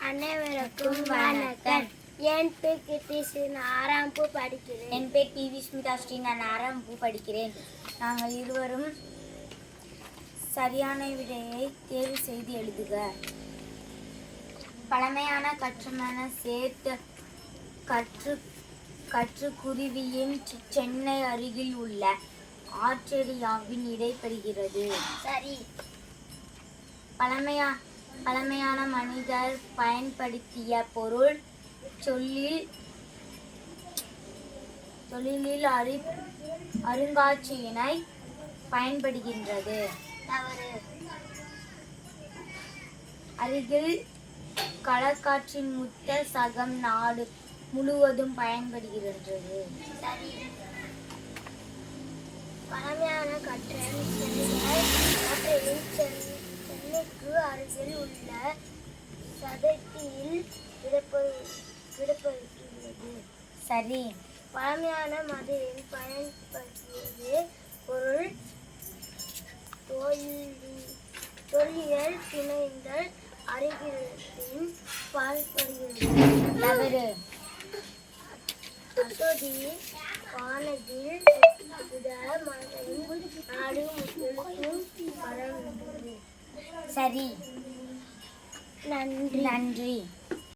அனைவருக்கும் வணக்கம். என் பேர் கிருத்திஸ்ரீ, நான் 6ஆம் வகுப்பு படிக்கிறேன். என் பேர் பி விஸ்மிதா ஸ்ரீ, நான் 6ஆம் வகுப்பு படிக்கிறேன். நாங்கள் இருவரும் சரியான விடையை தேர்வு செய்து எழுதுக. பழமையான கற்றமான சேர்த்து கற்றுக்குருவியின் சென்னை அருகில் உள்ள ஆற்றேரியாவின் இடைப்படுகிறது. சரி. பழமையான மனிதர் பயன்படுத்திய பொருள் தொழிலில் அருங்காட்சியனை பயன்படுகின்றது. தவறு. அருகில் கடற்காற்றின் முத்த சகம் நாடு முழுவதும் பயன்படுகின்றது. சரி. பழமையான கற்றல் சென்னைக்கு அருகில் உள்ள சதட்டியில் விடப்படுகிறது. சரி. பழமையான மதுரை பயன்படுத்தியது பொருள் தொல்லியல் பிணைந்தல் அறிவியலின் பால்படுகிறது. தவறு. அசோதி வானத்தில் நாடு முழுவதும் பரவுகிறது. சரி. நன்றி. நன்றி.